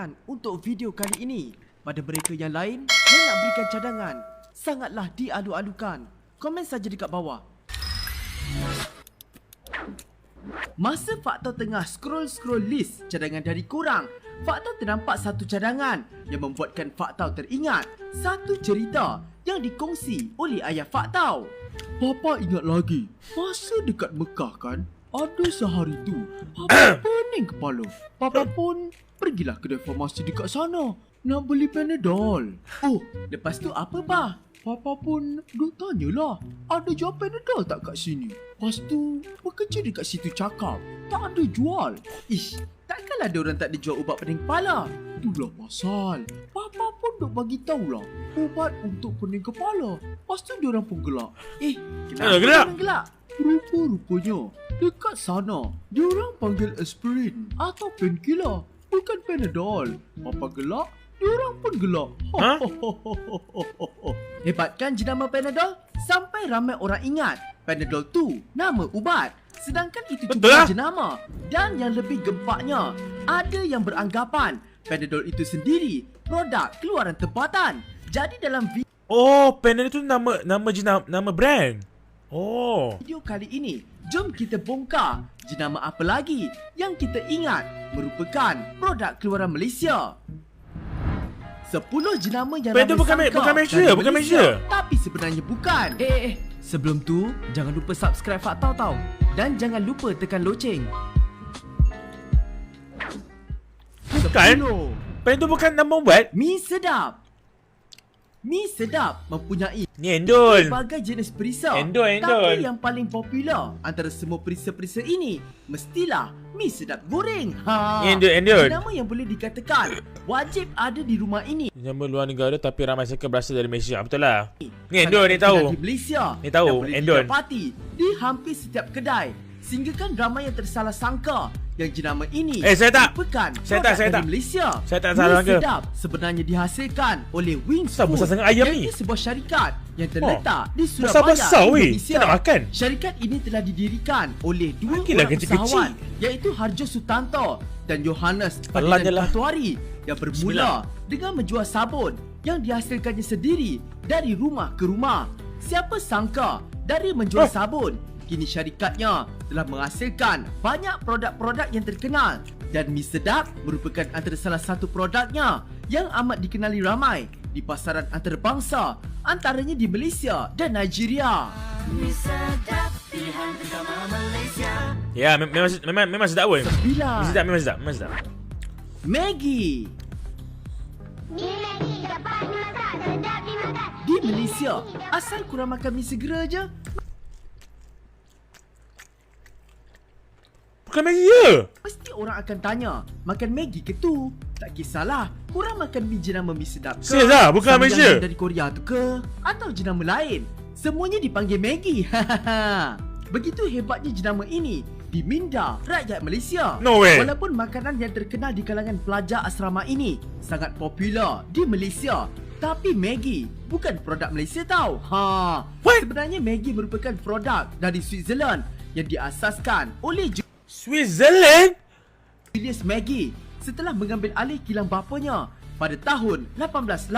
cadangan untuk video kali ini. Pada mereka yang lain yang nak berikan cadangan, sangatlah dialu-alukan. Komen saja dekat bawah. Masa Fakta tengah scroll list cadangan dari korang, Fakta ternampak satu cadangan yang membuatkan Fakta teringat satu cerita yang dikongsi oleh ayah Fakta. Papa ingat lagi, masa dekat Mekah kan, ada sehari tu Papa pening kepala. Papa pun pergilah kedai farmasi dekat sana nak beli Panadol. Oh, lepas tu apa bah? Papa pun duk tanyalah, ada jual Panadol tak kat sini? Lepas tu, pekerja dekat situ cakap, tak ada jual. Ish, takkanlah ada orang tak ada jual ubat pening kepala? Itulah pasal. Papa pun duk bagi tahulah, ubat untuk pening kepala. Lepas tu diorang pun gelak. Kenapa diorang gelak? Rupa-rupanya, dekat sana, diorang panggil aspirin atau painkiller, bukan Panadol. Papa gelak, diorang pun gelak. Hebat kan jenama Panadol? Sampai ramai orang ingat Panadol tu nama ubat, sedangkan itu cuma jenama. Dan yang lebih gempaknya, ada yang beranggapan Panadol itu sendiri produk keluaran tempatan. Jadi dalam Panadol itu nama brand. video kali ini, jom kita bongkar jenama apa lagi yang kita ingat merupakan produk keluaran Malaysia. 10 jenama yang ramai sangka bukan Malaysia. tapi sebenarnya bukan. Sebelum tu, jangan lupa subscribe Fakta tau. Dan jangan lupa tekan loceng. Bukan? Panadol bukan nama ubat? Mi Sedap. Mi Sedap mempunyai Ni Endol. berbagai jenis perisa. Endol. Tapi yang paling popular antara semua perisa-perisa ini mestilah Mi Sedap goreng. Endol. Jenama yang boleh dikatakan wajib ada di rumah ini. Nama luar negara tapi ramai sekali berasal dari Malaysia. Betul lah. Ni Endol, ni tahu. Di Malaysia. Ni tahu, dan boleh Endol. didapati di hampir setiap kedai. Sehinggakan ramai yang tersalah sangka yang jenama ini saya tak. merupakan Saya produk tak. dari Malaysia. Saya tak salah Mi sangka. Sedap sebenarnya dihasilkan oleh Wings Besar Food, sangat ayam ni. iaitu sebuah syarikat yang terletak di Besar-besar, Surabaya, weh. Indonesia. Saya nak makan. Syarikat ini telah didirikan oleh dua Bagilah orang kecil-kecil. usahawan, iaitu Harjo Sutanto dan Yohanes Telan je lah. Patuari, yang bermula dengan menjual sabun yang dihasilkannya sendiri dari rumah ke rumah. Siapa sangka dari menjual sabun, kini syarikatnya telah menghasilkan banyak produk-produk yang terkenal, dan Mi Sedap merupakan antara salah satu produknya yang amat dikenali ramai di pasaran antarabangsa, antaranya di Malaysia dan Nigeria. Mi Sedap pilihan utama Malaysia. Ya, memang sedap pun. 9. Memang sedap. Maggi. Mi Maggi dapat dimakan, sedap dimakan. Di Malaysia, asal kurang makan mi segera je, Bukan Malaysia. mesti orang akan tanya, makan Maggi ke tu? Tak kisahlah, korang makan mi jenama Mi Sedap ke? Serius lah, bukan sama Malaysia. yang dari Korea tu ke? Atau jenama lain? Semuanya dipanggil Maggi. Begitu hebatnya jenama ini di minda rakyat Malaysia. No way. Walaupun makanan yang terkenal di kalangan pelajar asrama ini sangat popular di Malaysia, tapi Maggi bukan produk Malaysia tau. What? Sebenarnya Maggi merupakan produk dari Switzerland yang diasaskan oleh Switzerland? Julius Maggi setelah mengambil alih kilang bapanya pada tahun 1884.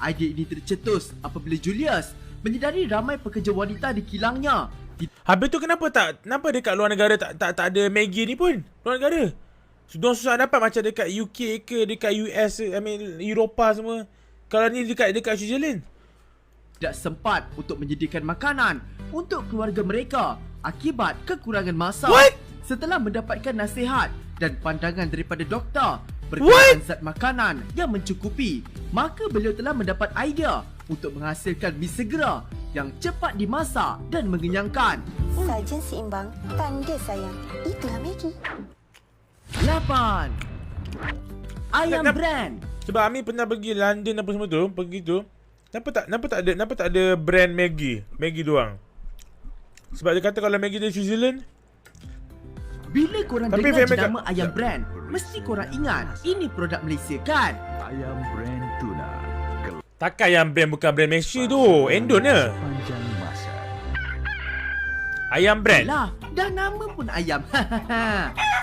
Idea ini tercetus apabila Julius menyedari ramai pekerja wanita di kilangnya Habis tu kenapa dekat luar negara tak ada Maggi ni pun? Luar negara. Susah dapat macam dekat UK ke dekat US, Eropah semua. Kalau ni dekat Switzerland. tidak sempat untuk menyediakan makanan untuk keluarga mereka akibat kekurangan masa. What? Setelah mendapatkan nasihat dan pandangan daripada doktor berkenaan zat makanan yang mencukupi, maka beliau telah mendapat idea untuk menghasilkan mi segera yang cepat dimasak dan mengenyangkan. Sajen seimbang, tanda sayang. Itulah Maggi. 8. Ayam brand. Sebab Ami pernah pergi London apa semua tu, pergi tu. Kenapa tak ada brand Maggi doang? Sebab dia kata kalau Maggi dari Switzerland. Bila korang Tapi dengar famous jenama ayam brand, mesti korang ingat ini produk Malaysia kan? Ayam brand tuna Takkan yang brand bukan brand Malaysia tu, Endon ya. sepanjang masa. Ayam brand. Lah, dah nama pun ayam.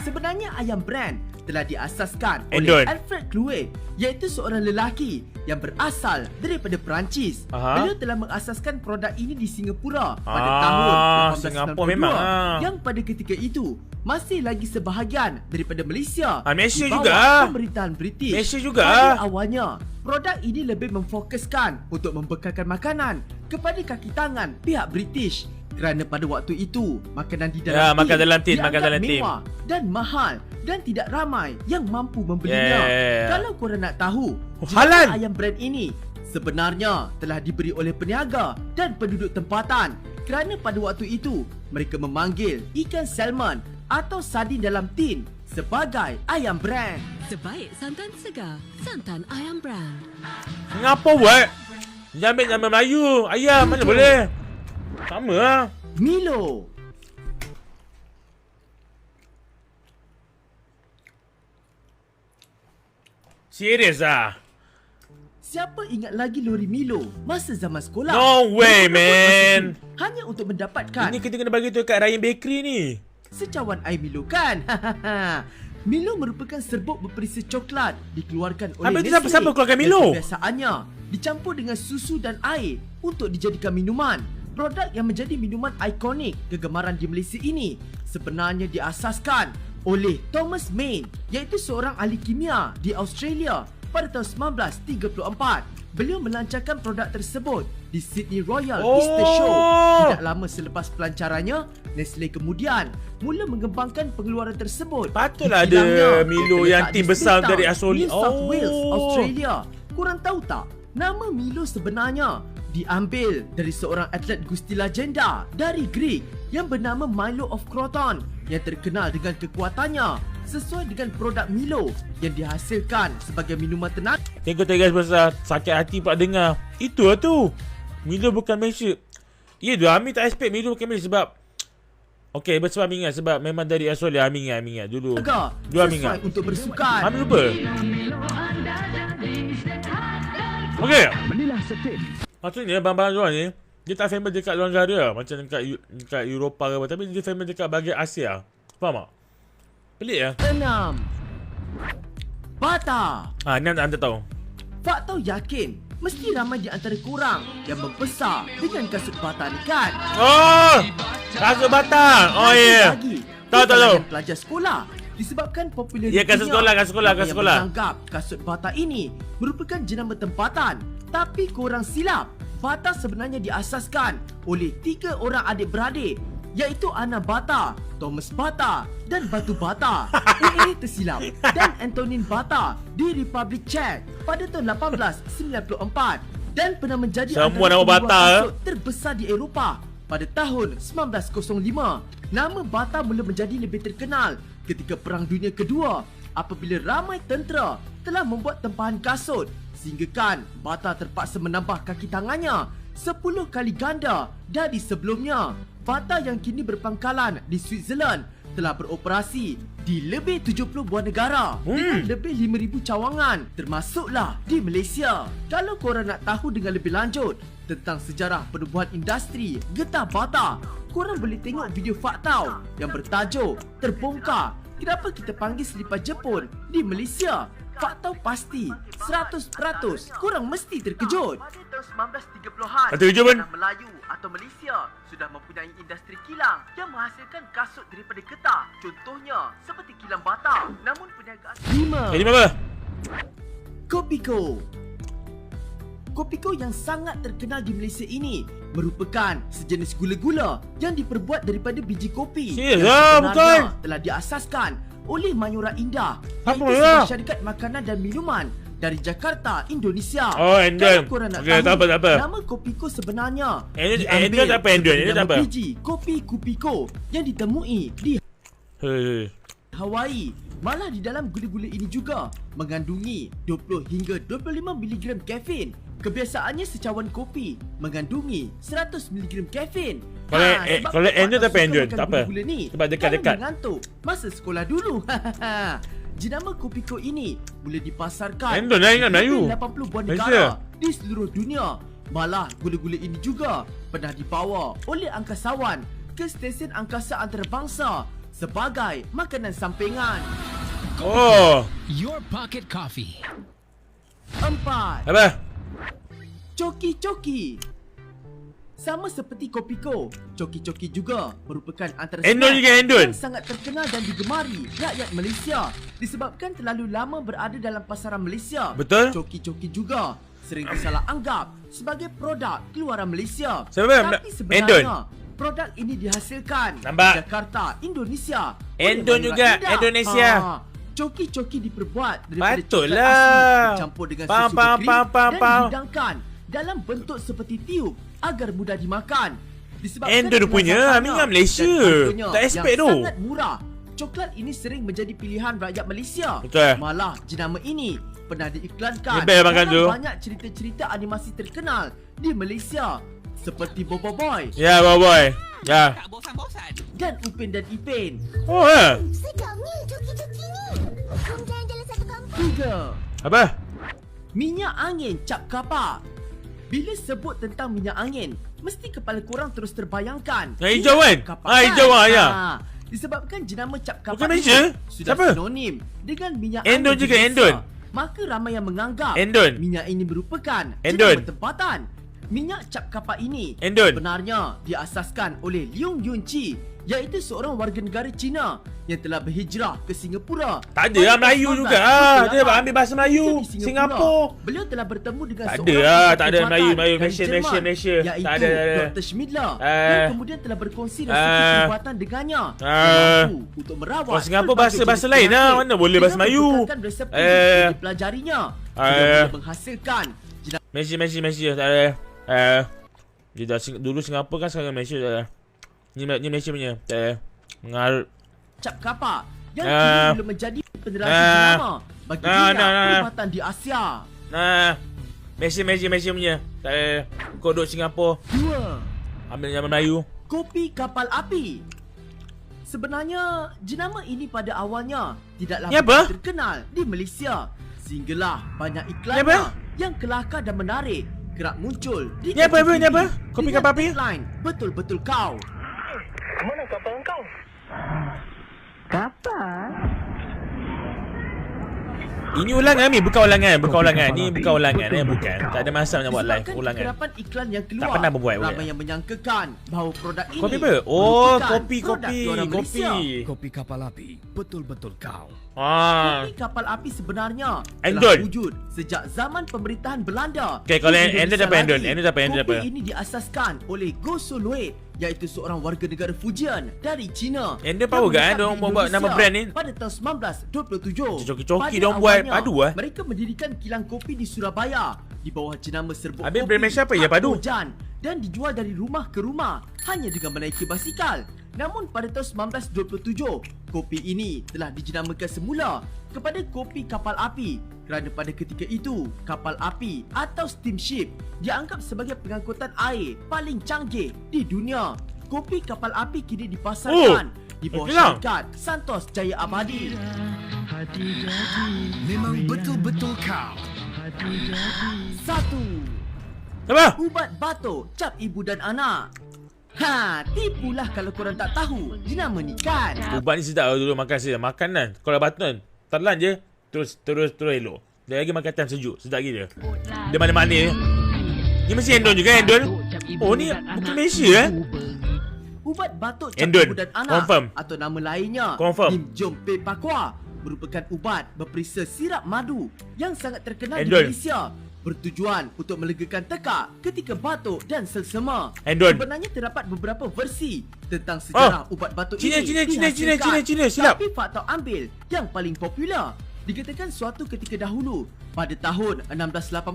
Sebenarnya ayam brand telah diasaskan Endon. oleh Alfred Kluwer, iaitu seorang lelaki yang berasal daripada Perancis. Aha. Beliau telah mengasaskan produk ini di Singapura pada Ah, tahun Singapura 1892 memang, yang pada ketika itu masih lagi sebahagian daripada Malaysia. Malaysia di bawah juga. pemerintahan British. Malaysia juga. Pada awalnya, produk ini lebih memfokuskan untuk membekalkan makanan kepada kaki tangan pihak British. Kerana pada waktu itu, makanan di dalam makan dalam tin, makan dianggap dalam tin. mewah dan mahal dan tidak ramai yang mampu membelinya. Yeah. Kalau korang nak tahu, halal. jenama ayam brand ini sebenarnya telah diberi oleh peniaga dan penduduk tempatan kerana pada waktu itu mereka memanggil ikan salmon atau sardin dalam tin sebagai ayam brand. Sebaik santan segar, santan ayam brand. Ngapa buat? Dia ambil nama Melayu. Ayam mana boleh? Sama lah. Milo. Serius lah. Siapa ingat lagi lori Milo masa zaman sekolah? No way, Mereka man. berebut masa hanya untuk mendapatkan Ini kita kena bagi tu kat Ryan Bakery ni. secawan air Milo kan? Milo merupakan serbuk berperisa coklat dikeluarkan oleh Habis tu Nestle. siapa keluarkan Milo? Dan kebiasaannya dicampur dengan susu dan air untuk dijadikan minuman. Produk yang menjadi minuman ikonik kegemaran di Malaysia ini sebenarnya diasaskan oleh Thomas Main, iaitu seorang ahli kimia di Australia pada tahun 1934. Beliau melancarkan produk tersebut di Sydney Royal Easter Show. Tidak lama selepas pelancarannya, Nestle kemudian mula mengembangkan pengeluaran tersebut. Patutlah Di kilangnya, ada Milo terletak yang di tim besar Smithtown, dari Australia. New South Wales, Oh. Australia. Korang tahu tak, nama Milo sebenarnya diambil dari seorang atlet gusti legenda dari Greek yang bernama Milo of Croton yang terkenal dengan kekuatannya sesuai dengan produk Milo yang dihasilkan sebagai minuman tenaga. Tengok guys besar. Sakit hati pula dengar. Itu lah tu. Milo bukan Malaysia. Ya tu, Ami tak expect Milo bukan Malaysia sebab okay, sebab Ami ingat sebab memang dari Australia. Ami ingat dulu. Dulu Ami ingat. Sesuai untuk bersukan. Ami lupa. Okay. Belilah setin. Maksudnya barang-barang luar ni dia tak famous dekat luar negara macam dekat Eropah ke apa, tapi dia famous dekat bahagian Asia. Faham tak? Pelik lah. 6. Bata. Ni anda tahu. Fak tahu yakin mesti ramai di antara korang yang membesar dengan kasut bata ni kan? Oh! Kasut batang. Oh ya. Yeah. Lagi, Tahu, di tahu. kalangan pelajar sekolah disebabkan popularitinya. Ya, kasut sekolah, kasut sekolah, kasut Yang sekolah. menganggap kasut bata ini merupakan jenama tempatan. Tapi korang silap. Bata sebenarnya diasaskan oleh 3 orang adik-beradik, iaitu Anna Bata, Thomas Bata dan Batu Bata. Ini tersilap. Dan Antonin Bata di Republik Czech pada tahun 1894 dan pernah menjadi Semua antara nama pembuat Bata, kasut terbesar di Eropah pada tahun 1905. Nama Bata mula menjadi lebih terkenal ketika Perang Dunia Kedua apabila ramai tentera telah membuat tempahan kasut sehinggakan Bata terpaksa menambah kaki tangannya 10 kali ganda dari sebelumnya. Bata yang kini berpangkalan di Switzerland telah beroperasi di lebih 70 buah negara dengan lebih 5,000 cawangan termasuklah di Malaysia. Kalau korang nak tahu dengan lebih lanjut tentang sejarah penubuhan industri getah bata, korang boleh tengok video Faktau yang bertajuk Terbongkar Kenapa Kita Panggil Selipar Jepun di Malaysia. Faktau pasti 100% korang mesti terkejut. Pada tahun 1930-an, Terkejut, Man. tanah Melayu atau Malaysia sudah mempunyai industri kilang yang menghasilkan kasut daripada getah. Contohnya seperti kilang bata. Namun perniagaan 5. Ini apa? Kopiko. Kopiko yang sangat terkenal di Malaysia ini merupakan sejenis gula-gula yang diperbuat daripada biji kopi Serius yang lah, sebenarnya betul. telah diasaskan oleh Mayura Indah, Apa iaitu lah? sebuah syarikat makanan dan minuman dari Jakarta, Indonesia. Oh, Endon. Kalau korang nak Okey, tahu, tak apa, tak apa. nama Kopiko sebenarnya Endon tak apa, Endon. Endon tak apa. biji kopi Kupiko yang ditemui di Hei. Hawaii. Malah di dalam gula-gula ini juga mengandungi 20 hingga 25 mg kafein. Kebiasaannya secawan kopi mengandungi 100 mg kafein. Kalau Endon tak apa, Endon. Tak apa. Gula ni Sebab dekat-dekat. kalau mengantuk masa sekolah dulu. Jenama Kopiko ini boleh dipasarkan Endon lah, ingat Melayu. di 80 buah Malaysia. negara di seluruh dunia. Malah gula-gula ini juga pernah dibawa oleh angkasawan ke stesen angkasa antarabangsa sebagai makanan sampingan. Oh. Your pocket coffee. 4. Apa? Coki-coki. Sama seperti Kopiko, coki-coki juga merupakan antara Endon snack juga, Endon. yang sangat terkenal dan digemari rakyat Malaysia disebabkan terlalu lama berada dalam pasaran Malaysia. Betul. Coki-coki juga sering disalah anggap sebagai produk keluaran Malaysia. Siapa? Tapi sebenarnya Endon. produk ini dihasilkan Nampak? di Jakarta, Indonesia. Endon oleh juga, orang Indah. Indonesia. Coki-coki diperbuat daripada Patut coklat lah. asli dicampur dengan Faham, susu faham, berkrim faham, faham, dan faham. dihidangkan dalam bentuk seperti tiup agar mudah dimakan. Disebabkan Endon punya, kelazatannya Aminah Malaysia. dan harganya Tak expect yang tu. sangat murah. Coklat ini sering menjadi pilihan rakyat Malaysia. Betul. Malah jenama ini pernah diiklankan Dia best makan dalam tu. banyak cerita-cerita animasi terkenal di Malaysia seperti Bobo Boy Ya, boy. Ya. dan Upin dan Ipin. Oh, Sedapnya coki-coki ni. Kau jalan-jalan satu kampung. 3. Apa? Minyak angin cap kapak. Bila sebut tentang minyak angin, mesti kepala korang terus terbayangkan. Yang hijau kan? Cap kapak Ah, hijau ah, ya. Disebabkan jenama cap Bukan kapak Malaysia? sudah Siapa? sinonim dengan minyak Endon angin juga, di Endon. Malaysia. Maka ramai yang menganggap Endon. minyak ini merupakan Endon. jenama tempatan. Minyak cap kapak ini Endon. sebenarnya diasaskan oleh Leung Yun Chi, iaitu seorang warga negara Cina yang telah berhijrah ke Singapura. Tak ada lah, Melayu juga ah. Dia ambil bahasa Melayu. Di Singapura. Beliau telah bertemu dengan Tak ada seorang lah, pakar tak ada kejahatan Melayu, dari Malaysia, Jerman, Malaysia. iaitu Tak ada. Dr. Schmidler yang kemudian telah berkongsi resep perubatan dengannya yang mampu untuk merawat Orang Singapura pelbagai bahasa jenis lain lah. penyakit. Mana boleh bahasa Dengan Melayu? menggunakan resep yang dipelajarinya sehingga boleh menghasilkan Malaysia. Tak ada. Dia dah dulu Singapura kan, sekarang Malaysia tak ada. Ni Malaysia punya. Tak ada. Ngarut. cap kapak yang kini belum menjadi penerasi jenama bagi dunia perubatan di Asia. Nah. Malaysia punya. Tak ada. Kau duduk Singapura. 2. Ambil nama Melayu. Kopi kapal api. Sebenarnya jenama ini pada awalnya tidaklah Ni apa? begitu terkenal di Malaysia sehinggalah banyak Ni apa? iklannya yang kelakar dan menarik kerap muncul di Ni apa, TV ni apa? Kopi dengan kapal api? tagline, betul-betul kau. Ini ulangan ni, bukan ulangan. Ni bukan ulangan bukan. Tak ada masa nak buat live Disebabkan ulangan. kekerapan iklan yang keluar, Tak pernah berbuat ramai boleh. yang menyangkakan bahawa produk ini Kopi apa? Oh, merupakan kopi. produk keluaran Malaysia. Kopi kapal api. Betul-betul kau. Kopi kapal api sebenarnya Endon. telah wujud sejak zaman pemerintahan Belanda. Okay, kalau Di Endon Indonesia apa Endon? lagi. Endon apa? Kopi ini diasaskan oleh Go Soloe, iaitu seorang warga negara Fujian dari China. Endon yang power kan? menetap Diorang di buat nama Indonesia brand ni. pada tahun 1927. Coki-coki Pada diorang buat awalnya, padu mereka mendirikan kilang kopi di Surabaya di bawah jenama serbuk Habis kopi brand Malaysia apa? Ya, padu. Jan, dan dijual dari rumah ke rumah hanya dengan menaiki basikal. Namun pada tahun 1927, kopi ini telah dijenamakan semula kepada kopi kapal api kerana pada ketika itu, kapal api atau steamship dianggap sebagai pengangkutan air paling canggih di dunia. Kopi kapal api kini dipasarkan di bawah hilang. syarikat Santos Jaya Abadi. Memang betul-betul kau. 1. Apa? Ubat batuk cap ibu dan anak. Tipulah kalau korang tak tahu jenama ni kan. Ubat ni sedap dulu makan saya. Makanan. Kalau batu kan, telan je. Terus elok. Dia lagi makan time sejuk. Sedap gila. Dia mana-mana je. Ni mesti Endon juga, Endon. Oh, ni bukan Malaysia Ubat batuk cap Endon. ibu dan anak Confirm. atau nama lainnya Confirm. Nim Jompe Pakwa merupakan ubat berperisa sirap madu yang sangat terkenal Endon. di Malaysia, bertujuan untuk melegakan tekak ketika batuk dan selsema. Endon. Sebenarnya terdapat beberapa versi tentang sejarah ubat batuk Cina, ini Cina, silap. Tapi fakta ambil yang paling popular dikatakan suatu ketika dahulu pada tahun 1680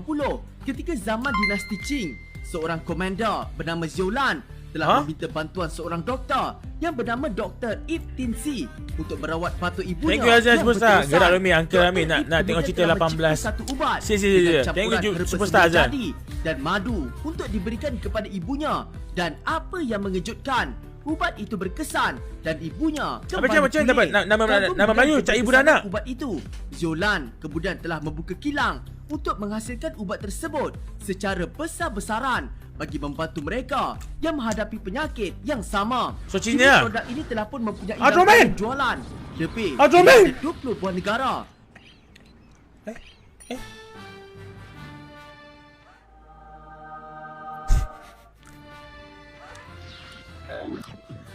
ketika zaman dinasti Qing, seorang komander bernama Zhoulan telah meminta bantuan seorang doktor yang bernama Dr. Ip Tin Si untuk merawat batuk ibunya. Thank you Azan yang Superstar. berterusan. Gerak Rumi, Uncle Dr. Rami nak Ip tengok kemudian cerita telah 18. mencipta satu ubat Si. dengan Thank campuran you herba Superstar segar Azan. jadi dan madu untuk diberikan kepada ibunya, dan apa yang mengejutkan, ubat itu berkesan dan ibunya Macam dapat nama Melayu, Cak Ibu dan Anak. Ubat itu, Zhoulan kemudian telah membuka kilang untuk menghasilkan ubat tersebut secara besar-besaran bagi membantu mereka yang menghadapi penyakit yang sama. So, Kini Cina. produk ini telah pun mempunyai Ultraman! daftar jualan lebih Ultraman! dari 20 buah negara.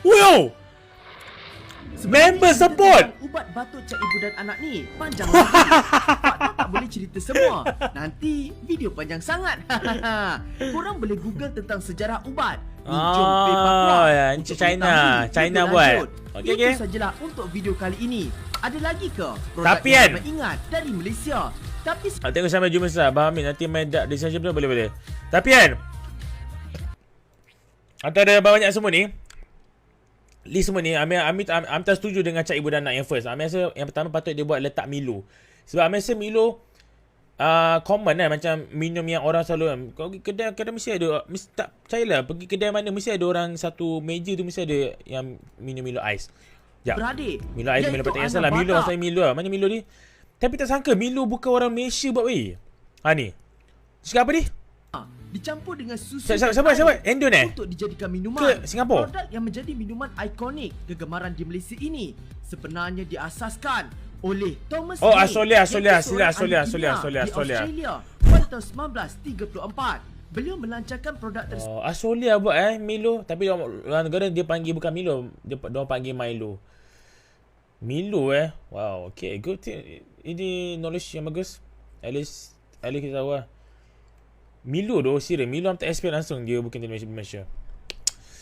Wow! Member Cerita support! tentang ubat batuk cak ibu dan anak ni panjang lagi. Fakta tak boleh cerita semua. Nanti video panjang sangat. Korang boleh google tentang sejarah ubat. Jom play part one ya, untuk China. mengetahui China lebih buat. lanjut. Okey, Itu okey. sajalah untuk video kali ini. Ada lagi ke produk Tapi yang kan- ramai ingat dari Malaysia? Tapi Tengok sampai jumpa sah. Abang Hamid nanti main dark decision pun boleh. Tapi kan, antara banyak semua ni, list semua ni, Ami tak setuju dengan Cak Ibu dan Anak yang first. Ami rasa yang pertama patut dia buat letak Milo. Sebab Ami rasa Milo common kan, macam minum yang orang selalu kan. Kau pergi kedai mesti ada, tak percayalah, pergi kedai mana mesti ada orang satu meja tu mesti ada yang minum Milo Ice. Sekejap. beradik, Milo Ice, Milo iaitu patut yang anak salah. Milo batak. maksudnya Milo lah. Mana Milo ni? Tapi tak sangka Milo bukan orang Malaysia buat weh. Ha ni. Cakap apa ni? dicampur dengan susu Sabar. Endon untuk dijadikan minuman. Ke Singapura? Produk yang menjadi minuman ikonik kegemaran di Malaysia ini sebenarnya diasaskan oleh Thomas Oh, May, Asolia, iaitu seorang Asolia, ahli kimia Asolia. di Australia pada tahun 1934. Beliau melancarkan produk tersebut. Oh, Asolia buat Milo. Tapi orang negara dia panggil bukan Milo. Dia panggil Milo. Milo Wow, okay. Good thing. Ini knowledge yang bagus. At least kita tahu lah. Milo tu serius. Milo tak expert langsung dia bukan di Malaysia.